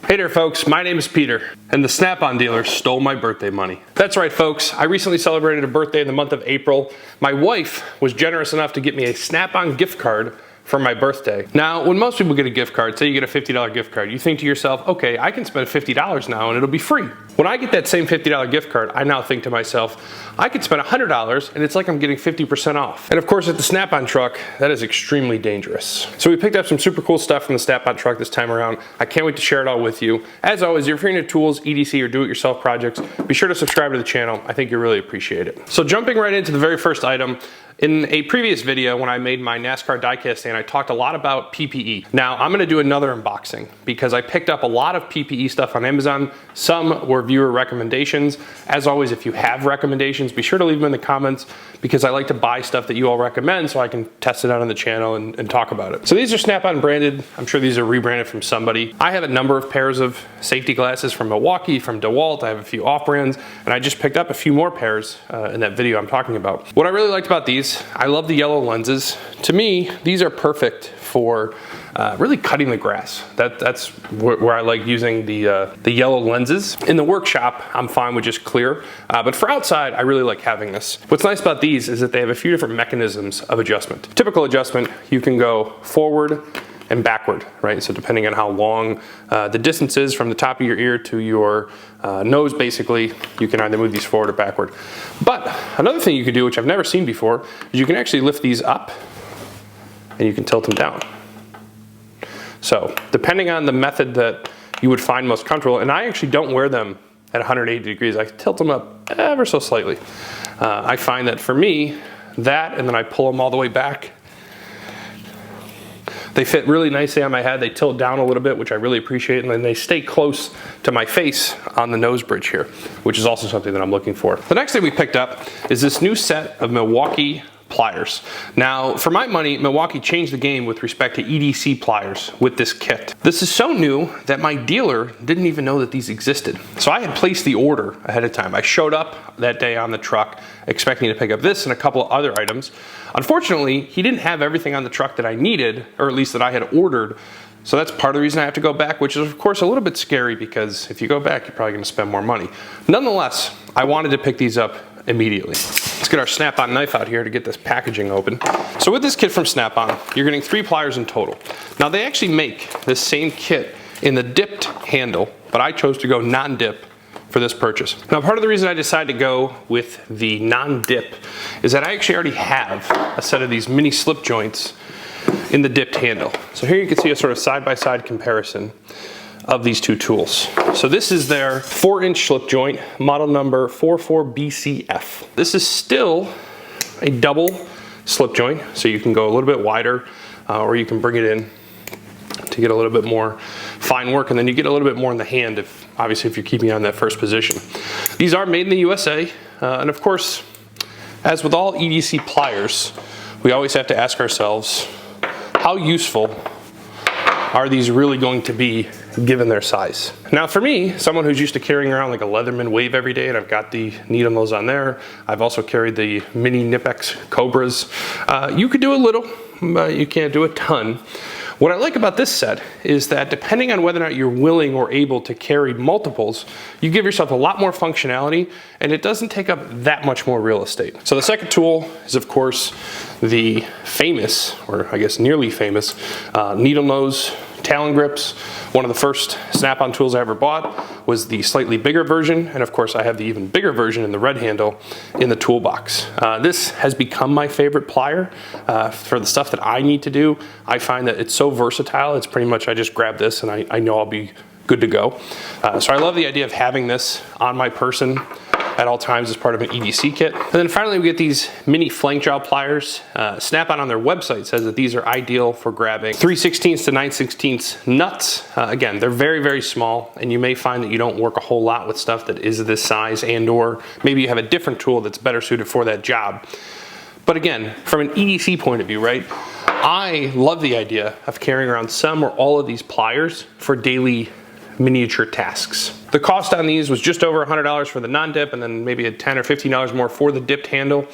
Hey there folks, my name is Peter, and the Snap-on dealer stole my birthday money. That's right folks, I recently celebrated a birthday in the month of April. My wife was generous enough to get me a Snap-on gift card for my birthday. Now, when most people get a gift card, say you get a $50 gift card, you think to yourself, okay, I can spend $50 now and it'll be free. When I get that same $50 gift card, I now think to myself, I could spend $100 and it's like I'm getting 50% off. And of course, at the Snap-on truck, that is extremely dangerous. So we picked up some super cool stuff from the Snap-on truck this time around. I can't wait to share it all with you. As always, if you're into tools, EDC, or do-it-yourself projects, be sure to subscribe to the channel. I think you'll really appreciate it. So jumping right into the very first item, in a previous video when I made my NASCAR diecast stand, I talked a lot about PPE. Now I'm gonna do another unboxing because I picked up a lot of PPE stuff on Amazon. Some were viewer recommendations. As always, if you have recommendations, be sure to leave them in the comments because I like to buy stuff that you all recommend so I can test it out on the channel and talk about it. So these are Snap-on branded. I'm sure these are rebranded from somebody. I have a number of pairs of safety glasses from Milwaukee, from DeWalt. I have a few off brands, and I just picked up a few more pairs in that video I'm talking about. What I really liked about these, I love the yellow lenses. To me, these are perfect for really cutting the grass. That's where I like using the yellow lenses. In the workshop, I'm fine with just clear, but for outside, I really like having this. What's nice about these is that they have a few different mechanisms of adjustment. Typical adjustment, you can go forward and backward, right? So depending on how long the distance is from the top of your ear to your nose, basically, you can either move these forward or backward. But another thing you can do, which I've never seen before, is you can actually lift these up and you can tilt them down. So depending on the method that you would find most comfortable, and I actually don't wear them at 180 degrees, I tilt them up ever so slightly. I find that for me, that and then I pull them all the way back, they fit really nicely on my head. They tilt down a little bit, which I really appreciate, and then they stay close to my face on the nose bridge here, which is also something that I'm looking for. The next thing we picked up is this new set of Milwaukee pliers. Now, for my money, Milwaukee changed the game with respect to EDC pliers with this kit. This is so new that my dealer didn't even know that these existed. So I had placed the order ahead of time. I showed up that day on the truck expecting to pick up this and a couple of other items. Unfortunately, he didn't have everything on the truck that I needed, or at least that I had ordered. So that's part of the reason I have to go back, which is of course a little bit scary because if you go back, you're probably gonna spend more money. Nonetheless, I wanted to pick these up immediately. Let's get our Snap-on knife out here to get this packaging open. So with this kit from Snap-on, you're getting 3 pliers in total. Now they actually make this same kit in the dipped handle, but I chose to go non-dip for this purchase. Now part of the reason I decided to go with the non-dip is that I actually already have a set of these mini slip joints in the dipped handle. So here you can see a sort of side-by-side comparison of these two tools. So this is their 4-inch slip joint, model number 44BCF. This is still a double slip joint, so you can go a little bit wider or you can bring it in to get a little bit more fine work, and then you get a little bit more in the hand obviously if you're keeping it on that first position. These are made in the USA, and of course, as with all EDC pliers, we always have to ask ourselves, how useful are these really going to be given their size? Now for me, someone who's used to carrying around like a Leatherman Wave every day, and I've got the needle on there, I've also carried the mini Nipex Cobras. You could do a little, but you can't do a ton. What I like about this set is that depending on whether or not you're willing or able to carry multiples, you give yourself a lot more functionality and it doesn't take up that much more real estate. So the second tool is of course the famous, or I guess nearly famous, needle nose Talon grips. One of the first Snap-on tools I ever bought was the slightly bigger version, and of course I have the even bigger version in the red handle in the toolbox. This has become my favorite plier for the stuff that I need to do. I find that it's so versatile, it's pretty much I just grab this and I know I'll be good to go. So I love the idea of having this on my person at all times as part of an EDC kit. And then finally we get these mini flank jaw pliers. Snap-on on their website says that these are ideal for grabbing 3/16 to 9/16 nuts. Again, they're very, very small, and you may find that you don't work a whole lot with stuff that is this size, and or maybe you have a different tool that's better suited for that job. But again, from an EDC point of view, right? I love the idea of carrying around some or all of these pliers for daily miniature tasks. The cost on these was just over $100 for the non-dip, and then maybe $10 or $15 more for the dipped handle.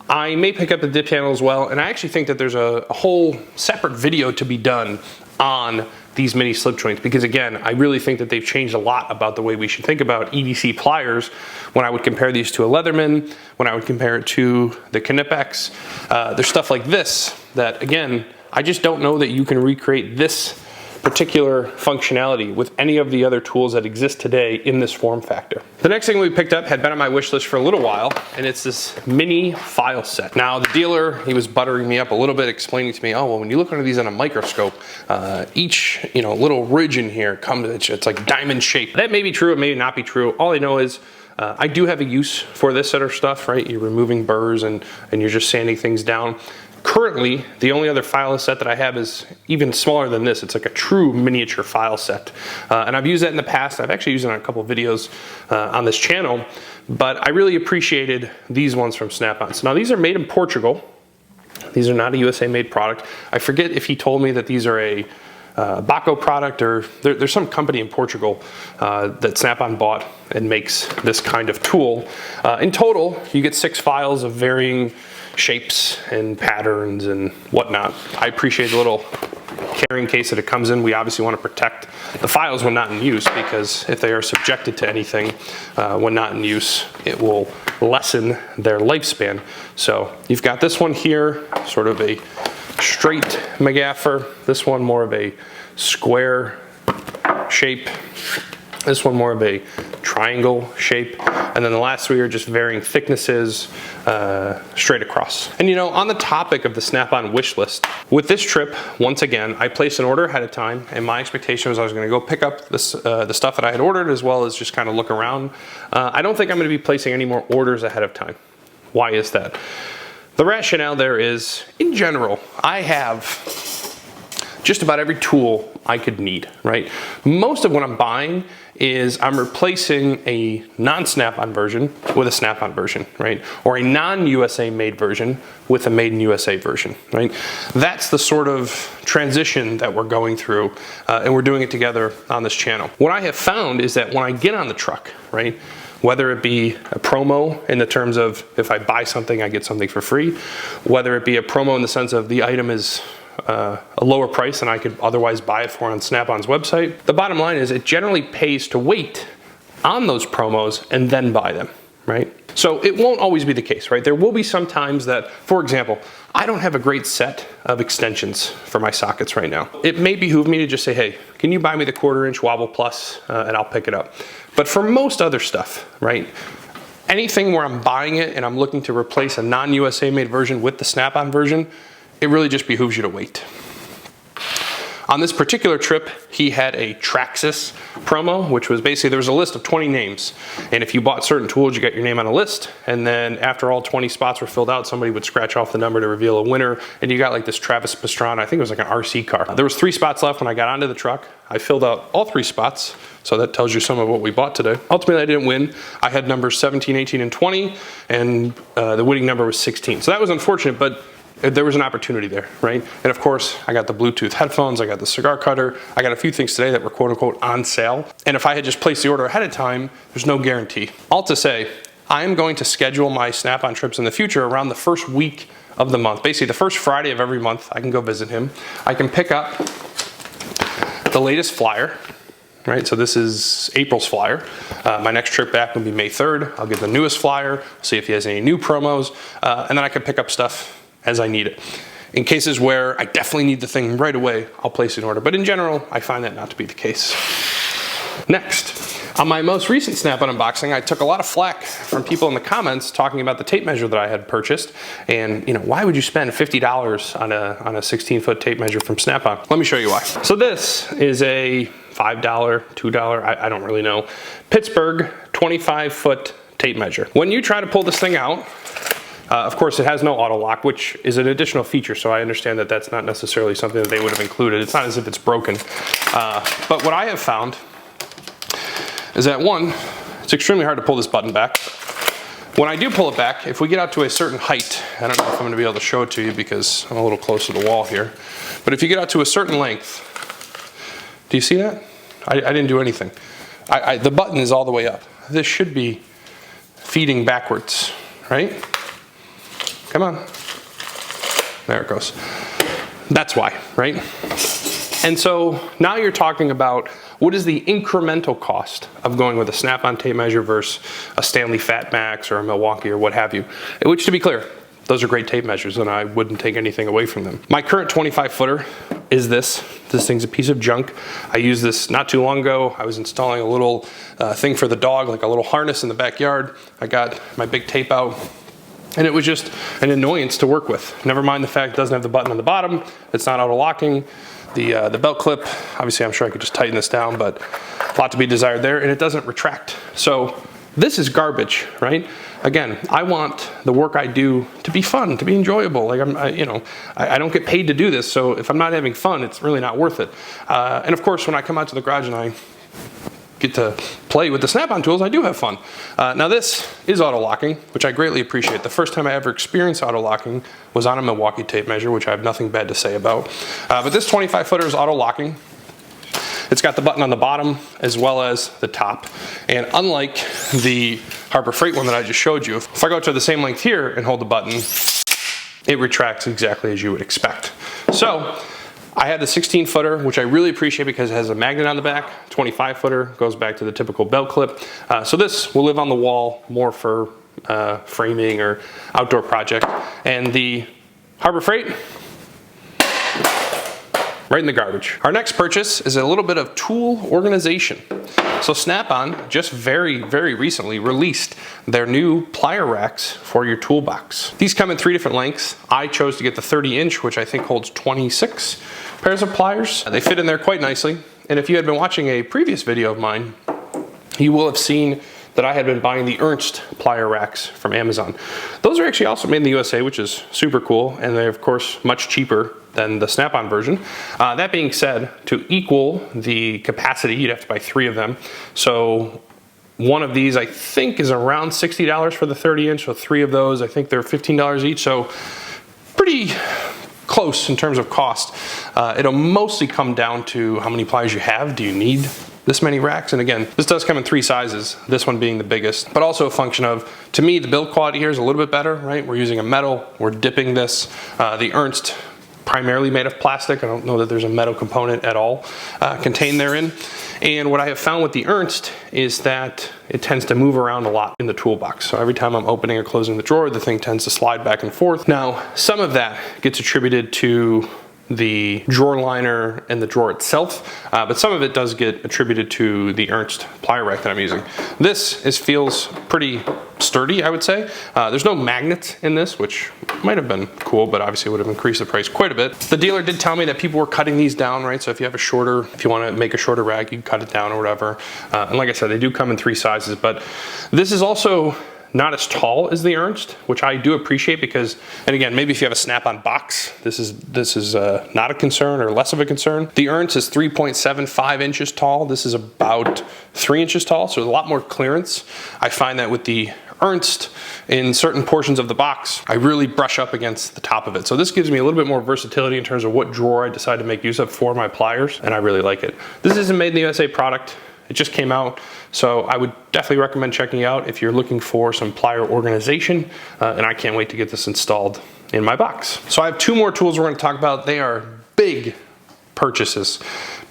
I may pick up the dipped handle as well, and I actually think that there's a whole separate video to be done on these mini slip joints, because again, I really think that they've changed a lot about the way we should think about EDC pliers when I would compare these to a Leatherman, when I would compare it to the Knipex. There's stuff like this that, again, I just don't know that you can recreate this particular functionality with any of the other tools that exist today in this form factor. The next thing we picked up had been on my wish list for a little while, and it's this mini file set. Now the dealer, he was buttering me up a little bit, explaining to me, oh, well, when you look under these on a microscope, each little ridge in here comes, it's like diamond shaped. That may be true, it may not be true. All I know is I do have a use for this sort of stuff, right? You're removing burrs and you're just sanding things down. Currently, the only other file set that I have is even smaller than this. It's like a true miniature file set. And I've used that in the past. I've actually used it on a couple of videos on this channel, but I really appreciated these ones from Snap-on. So now these are made in Portugal. These are not a USA made product. I forget if he told me that these are a Baco product, or there's some company in Portugal that Snap-on bought and makes this kind of tool. In total, you get 6 files of varying shapes and patterns and whatnot. I appreciate the little carrying case that it comes in. We obviously want to protect the files when not in use, because if they are subjected to anything when not in use, it will lessen their lifespan. So you've got this one here, sort of a straight McGaffer, this one more of a square shape, this one more of a triangle shape, and then the last 3 are just varying thicknesses straight across. And on the topic of the Snap-on wish list, with this trip, once again, I placed an order ahead of time, and my expectation was I was going to go pick up this, the stuff that I had ordered, as well as just kind of look around. I don't think I'm going to be placing any more orders ahead of time. Why is that? The rationale there is, in general, I have just about every tool I could need, right? Most of what I'm buying is I'm replacing a non-Snap-on version with a Snap-on version, right? Or a non-USA made version with a made in USA version, right? That's the sort of transition that we're going through, and we're doing it together on this channel. What I have found is that when I get on the truck, right, whether it be a promo in the terms of if I buy something, I get something for free, whether it be a promo in the sense of the item is a lower price than I could otherwise buy it for on Snap-on's website. The bottom line is it generally pays to wait on those promos and then buy them, right? So it won't always be the case, right? There will be some times that, for example, I don't have a great set of extensions for my sockets right now. It may behoove me to just say, hey, can you buy me the 1/4 inch Wobble Plus, and I'll pick it up. But for most other stuff, right, anything where I'm buying it and I'm looking to replace a non-USA made version with the Snap-on version, it really just behooves you to wait. On this particular trip, he had a Traxxas promo, which was basically, there was a list of 20 names. And if you bought certain tools, you got your name on a list. And then after all 20 spots were filled out, somebody would scratch off the number to reveal a winner. And you got like this Travis Pastrana, I think it was like an RC car. There was 3 spots left when I got onto the truck. I filled out all 3 spots. So that tells you some of what we bought today. Ultimately, I didn't win. I had numbers 17, 18, and 20, and the winning number was 16. So that was unfortunate, but there was an opportunity there, right? And of course, I got the Bluetooth headphones, I got the cigar cutter, I got a few things today that were quote unquote on sale. And if I had just placed the order ahead of time, there's no guarantee. All to say, I am going to schedule my Snap-on trips in the future around the first week of the month. Basically, the first Friday of every month, I can go visit him. I can pick up the latest flyer, right? So this is April's flyer. My next trip back will be May 3rd. I'll get the newest flyer, see if he has any new promos, and then I can pick up stuff as I need it. In cases where I definitely need the thing right away, I'll place an order. But in general, I find that not to be the case. Next, on my most recent Snap-on unboxing, I took a lot of flack from people in the comments talking about the tape measure that I had purchased. And why would you spend $50 on a 16-foot tape measure from Snap-on? Let me show you why. So this is a $5, $2, I don't really know, Pittsburgh 25-foot tape measure. When you try to pull this thing out, of course, it has no auto lock, which is an additional feature, so I understand that that's not necessarily something that they would have included. It's not as if it's broken. But what I have found is that, one, it's extremely hard to pull this button back. When I do pull it back, if we get out to a certain height, I don't know if I'm going to be able to show it to you because I'm a little close to the wall here, but if you get out to a certain length, do you see that? I didn't do anything. The button is all the way up. This should be feeding backwards, right? Come on. There it goes. That's why, right? And so now you're talking about what is the incremental cost of going with a snap-on tape measure versus a Stanley Fat Max or a Milwaukee or what have you, which, to be clear, those are great tape measures and I wouldn't take anything away from them. My current 25 footer is this. This thing's a piece of junk. I used this not too long ago. I was installing a little thing for the dog, like a little harness in the backyard. I got my big tape out and it was just an annoyance to work with. Never mind the fact it doesn't have the button on the bottom. It's not auto locking. The belt clip, obviously I'm sure I could just tighten this down, but a lot to be desired there, and it doesn't retract. So this is garbage, right? Again, I want the work I do to be fun, to be enjoyable. Like I don't get paid to do this, so if I'm not having fun, it's really not worth it. And of course, when I come out to the garage and I get to play with the snap-on tools, I do have fun. Now this is auto-locking, which I greatly appreciate. The first time I ever experienced auto-locking was on a Milwaukee tape measure, which I have nothing bad to say about. But this 25 footer is auto-locking. It's got the button on the bottom as well as the top. And unlike the Harbor Freight one that I just showed you, if I go to the same length here and hold the button, it retracts exactly as you would expect. So I had the 16 footer, which I really appreciate because it has a magnet on the back. 25 footer goes back to the typical belt clip. So this will live on the wall more for framing or outdoor project. And the Harbor Freight, right in the garbage. Our next purchase is a little bit of tool organization. So Snap-on just very, very recently released their new plier racks for your toolbox. These come in 3 different lengths. I chose to get the 30-inch, which I think holds 26 pairs of pliers. They fit in there quite nicely. And if you had been watching a previous video of mine, you will have seen that I had been buying the Ernst plier racks from Amazon. Those are actually also made in the USA, which is super cool, and they're of course much cheaper than the Snap-on version. That being said, to equal the capacity, you'd have to buy 3 of them. So one of these I think is around $60 for the 30-inch, so 3 of those, I think they're $15 each, so pretty close in terms of cost. It'll mostly come down to how many pliers you have. Do you need this many racks? And again, this does come in 3 sizes, this one being the biggest, but also a function of, to me, the build quality here is a little bit better, right? We're using a metal, we're dipping this. The Ernst, primarily made of plastic. I don't know that there's a metal component at all contained therein. And what I have found with the Ernst is that it tends to move around a lot in the toolbox. So every time I'm opening or closing the drawer, the thing tends to slide back and forth. Now, some of that gets attributed to the drawer liner and the drawer itself, but some of it does get attributed to the Ernst plier rack that I'm using. This feels pretty sturdy, I would say. There's no magnets in this, which might have been cool, but obviously would have increased the price quite a bit. The dealer did tell me that people were cutting these down, right? So if you have if you want to make a shorter rack, you can cut it down or whatever. And like I said, they do come in 3 sizes, but this is also not as tall as the Ernst, which I do appreciate because, and again, maybe if you have a Snap-on box, this is not a concern or less of a concern. The Ernst is 3.75 inches tall. This is about 3 inches tall, so a lot more clearance. I find that with the Ernst, in certain portions of the box, I really brush up against the top of it. So this gives me a little bit more versatility in terms of what drawer I decide to make use of for my pliers, and I really like it. This is a made in the USA product. It just came out, so I would definitely recommend checking it out if you're looking for some plier organization, and I can't wait to get this installed in my box. So I have 2 more tools we're going to talk about. They are big purchases.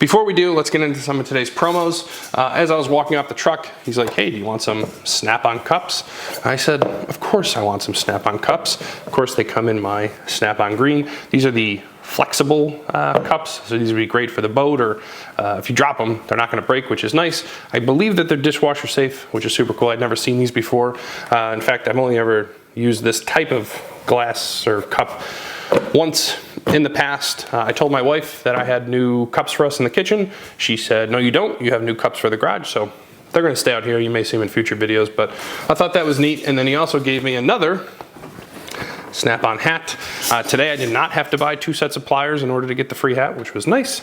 Before we do, let's get into some of today's promos. As I was walking off the truck, he's like, hey, do you want some Snap-on cups? I said, of course I want some Snap-on cups. Of course they come in my Snap-on green. These are the flexible cups, so these would be great for the boat, or if you drop them, they're not going to break, which is nice. I believe that they're dishwasher safe, which is super cool. I'd never seen these before. In fact, I've only ever used this type of glass or cup once in the past. I told my wife that I had new cups for us in the kitchen. She said, no, you don't. You have new cups for the garage, so they're going to stay out here. You may see them in future videos, but I thought that was neat. And then he also gave me another Snap-on hat. Today I did not have to buy 2 sets of pliers in order to get the free hat, which was nice.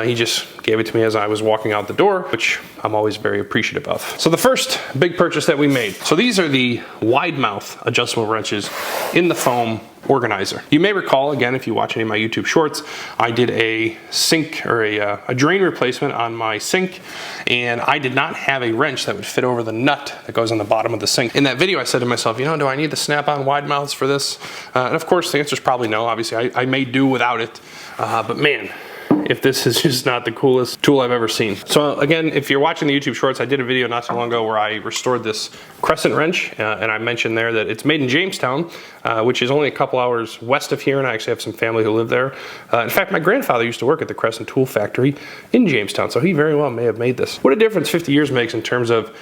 He just gave it to me as I was walking out the door, which I'm always very appreciative of. So the first big purchase that we made. So these are the wide mouth adjustable wrenches in the foam organizer. You may recall, again, if you watch any of my YouTube shorts, I did a sink or a drain replacement on my sink, and I did not have a wrench that would fit over the nut that goes on the bottom of the sink. In that video, I said to myself, do I need the Snap-on wide mouths for this? And of course, the answer is probably no. Obviously, I may do without it, but man, if this is just not the coolest tool I've ever seen. So again, if you're watching the YouTube shorts, I did a video not too long ago where I restored this crescent wrench, and I mentioned there that it's made in Jamestown, which is only a couple hours west of here, and I actually have some family who live there. In fact, my grandfather used to work at the Crescent Tool Factory in Jamestown, so he very well may have made this. What a difference 50 years makes in terms of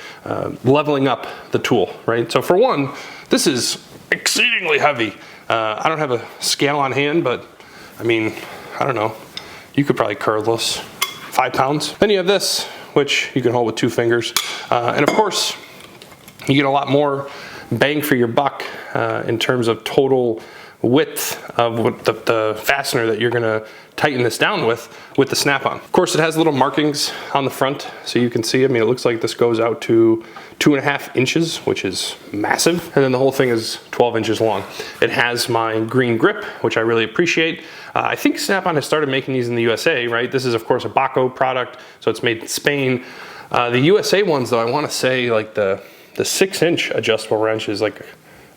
leveling up the tool, right? So for one, this is exceedingly heavy. I don't have a scale on hand, but I mean, I don't know. You could probably curl this 5 pounds. Then you have this, which you can hold with 2 fingers. And of course, you get a lot more bang for your buck in terms of total width of what the fastener that you're gonna tighten this down with the snap-on. Of course, it has little markings on the front, so you can see, I mean, it looks like this goes out to 2.5 inches, which is massive. And then the whole thing is 12 inches long. It has my green grip, which I really appreciate. I think Snap-on has started making these in the USA, right? This is, of course, a Baco product, so it's made in Spain. The USA ones, though, I wanna say like the 6-inch adjustable wrench is like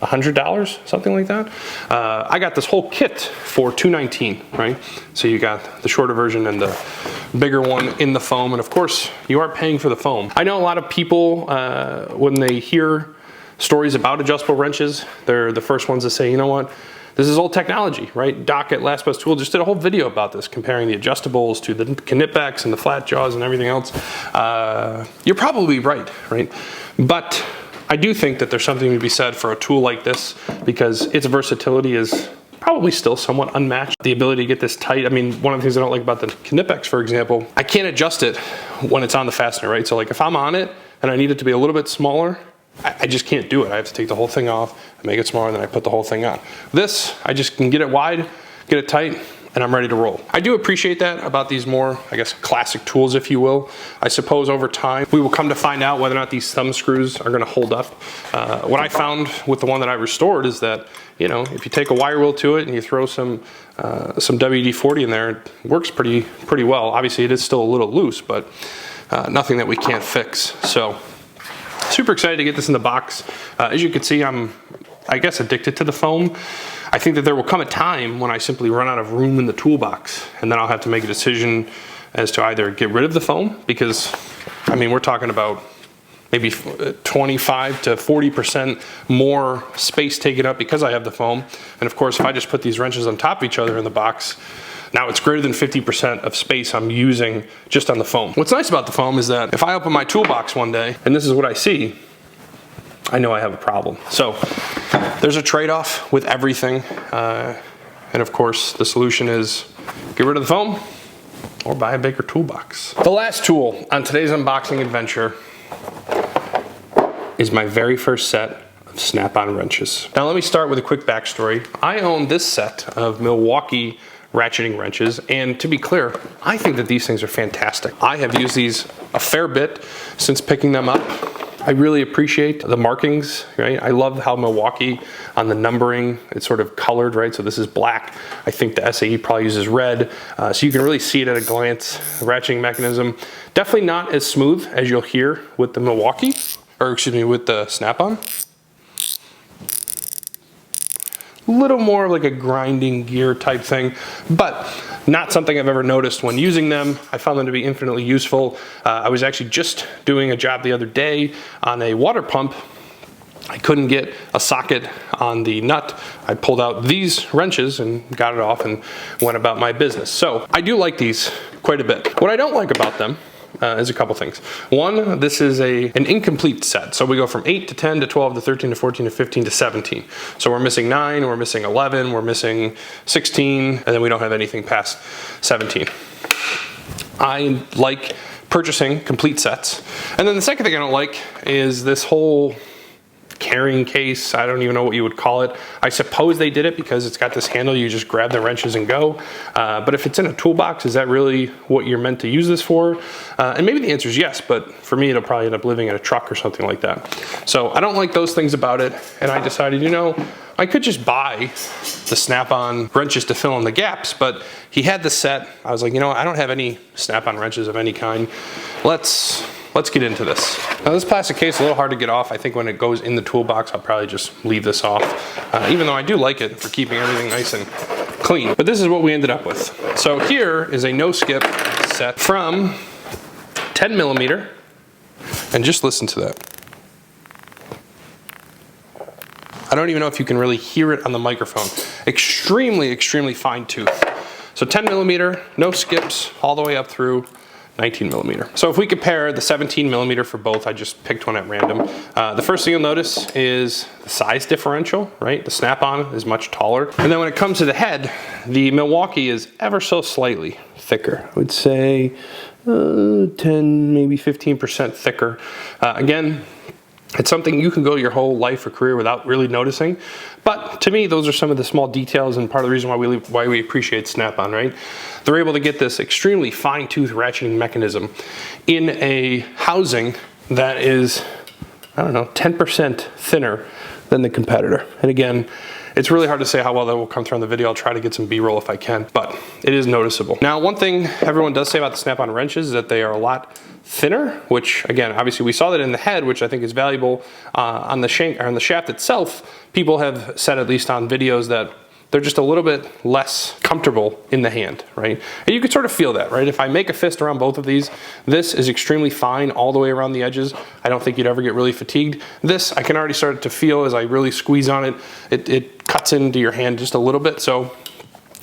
$100, something like that. I got this whole kit for $219, right? So you got the shorter version and the bigger one in the foam, and of course, you are paying for the foam. I know a lot of people, when they hear stories about adjustable wrenches, they're the first ones to say, you know what, this is old technology, right? Doc at Last Best Tool just did a whole video about this, comparing the adjustables to the Knipbacks and the flat jaws and everything else. You're probably right? But I do think that there's something to be said for a tool like this because its versatility is probably still somewhat unmatched. The ability to get this tight, I mean, one of the things I don't like about the Knipbacks, for example, I can't adjust it when it's on the fastener, right? So like if I'm on it and I need it to be a little bit smaller, I just can't do it. I have to take the whole thing off, make it smaller, and then I put the whole thing on. This, I just can get it wide, get it tight, and I'm ready to roll. I do appreciate that about these more, I guess, classic tools, if you will. I suppose over time, we will come to find out whether or not these thumb screws are gonna hold up. What I found with the one that I restored is that, you know, if you take a wire wheel to it and you throw some WD-40 in there, it works pretty well. Obviously, it is still a little loose, but nothing that we can't fix. So, super excited to get this in the box. As you can see, I'm, I guess, addicted to the foam. I think that there will come a time when I simply run out of room in the toolbox, and then I'll have to make a decision as to either get rid of the foam, because, I mean, we're talking about maybe 25 to 40% more space taken up because I have the foam. And of course, if I just put these wrenches on top of each other in the box, now it's greater than 50% of space I'm using just on the foam. What's nice about the foam is that if I open my toolbox one day and this is what I see, I know I have a problem. So there's a trade-off with everything. And of course, the solution is get rid of the foam or buy a bigger toolbox. The last tool on today's unboxing adventure is my very first set of Snap-on wrenches. Now let me start with a quick backstory. I own this set of Milwaukee ratcheting wrenches, and to be clear, I think that these things are fantastic. I have used these a fair bit since picking them up. I really appreciate the markings, right? I love how Milwaukee on the numbering, it's sort of colored, right? So this is black. I think the SAE probably uses red. So you can really see it at a glance. The ratcheting mechanism, definitely not as smooth as you'll hear with the Milwaukee, or excuse me, with the Snap-on. A little more like a grinding gear type thing, but not something I've ever noticed when using them. I found them to be infinitely useful. I was actually just doing a job the other day on a water pump. I couldn't get a socket on the nut. I pulled out these wrenches and got it off and went about my business. So I do like these quite a bit. What I don't like about them is a couple things. One, this is an incomplete set. So we go from 8 to 10 to 12 to 13 to 14 to 15 to 17. So we're missing 9, we're missing 11, we're missing 16, and then we don't have anything past 17. I like purchasing complete sets. And then the second thing I don't like is this whole carrying case. I don't even know what you would call it. I suppose they did it because it's got this handle, you just grab the wrenches and go. But if it's in a toolbox, is that really what you're meant to use this for? And maybe the answer is yes, but for me, it'll probably end up living in a truck or something like that. So I don't like those things about it. And I decided, you know, I could just buy the Snap-on wrenches to fill in the gaps, but he had the set. I was like, you know, I don't have any Snap-on wrenches of any kind. Let's get into this. Now this plastic case is a little hard to get off. I think when it goes in the toolbox, I'll probably just leave this off. Even though I do like it for keeping everything nice and clean. But this is what we ended up with. So here is a no skip set from 10 millimeter, and just listen to that. I don't even know if you can really hear it on the microphone. Extremely, extremely fine tooth. So 10 millimeter, no skips, all the way up through 19 millimeter. So if we compare the 17 millimeter for both, I just picked one at random. The first thing you'll notice is the size differential, right? The snap-on is much taller. And then when it comes to the head, the Milwaukee is ever so slightly thicker. I would say 10, maybe 15% thicker. Again, it's something you can go your whole life or career without really noticing. But to me, those are some of the small details and part of the reason why we appreciate Snap-on, right? They're able to get this extremely fine-tooth ratcheting mechanism in a housing that is, I don't know, 10% thinner than the competitor. And again, it's really hard to say how well that will come through on the video. I'll try to get some B-roll if I can, but it is noticeable. Now, one thing everyone does say about the Snap-on wrenches is that they are a lot thinner, which again, obviously we saw that in the head, which I think is valuable on the shank or on the shaft itself. People have said, at least on videos, that they're just a little bit less comfortable in the hand, right? And you can sort of feel that, right? If I make a fist around both of these, this is extremely fine all the way around the edges. I don't think you'd ever get really fatigued. This, I can already start to feel as I really squeeze on it, it cuts into your hand just a little bit. So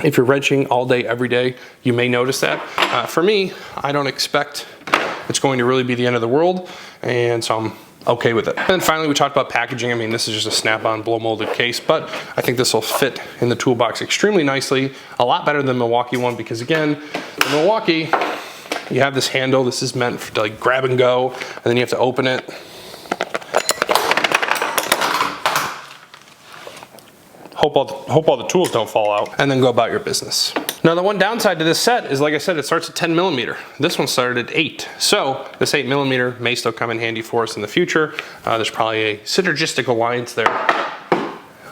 if you're wrenching all day, every day, you may notice that. For me, I don't expect it's going to really be the end of the world, and so I'm okay with it. And then finally, we talked about packaging. I mean, this is just a Snap-on blow molded case, but I think this will fit in the toolbox extremely nicely, a lot better than the Milwaukee one, because again, the Milwaukee, you have this handle. This is meant for, to like grab and go, and then you have to open it. Hope all the tools don't fall out, and then go about your business. Now, the one downside to this set is, like I said, it starts at 10 millimeter. This one started at 8. So this 8 millimeter may still come in handy for us in the future. There's probably a synergistic alliance there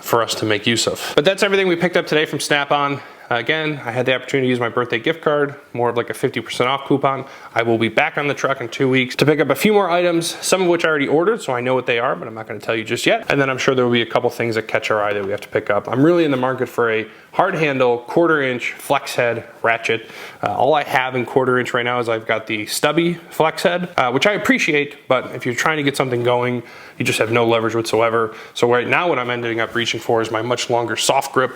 for us to make use of. But that's everything we picked up today from Snap-on. Again, I had the opportunity to use my birthday gift card, more of like a 50% off coupon. I will be back on the truck in 2 weeks to pick up a few more items, some of which I already ordered, so I know what they are, but I'm not gonna tell you just yet. And then I'm sure there will be a couple things that catch our eye that we have to pick up. I'm really in the market for a hard handle, 1/4 inch flex head ratchet. All I have in 1/4 inch right now is I've got the stubby flex head, which I appreciate, but if you're trying to get something going, you just have no leverage whatsoever. So right now what I'm ending up reaching for is my much longer soft grip,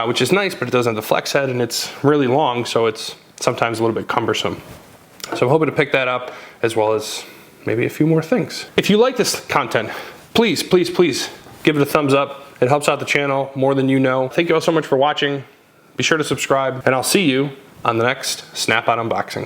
which is nice, but it doesn't have the flex head, and it's really long, so it's sometimes a little bit cumbersome. So I'm hoping to pick that up, as well as maybe a few more things. If you like this content, please, please, please give it a thumbs up. It helps out the channel more than you know. Thank you all so much for watching. Be sure to subscribe, and I'll see you on the next Snap-on unboxing.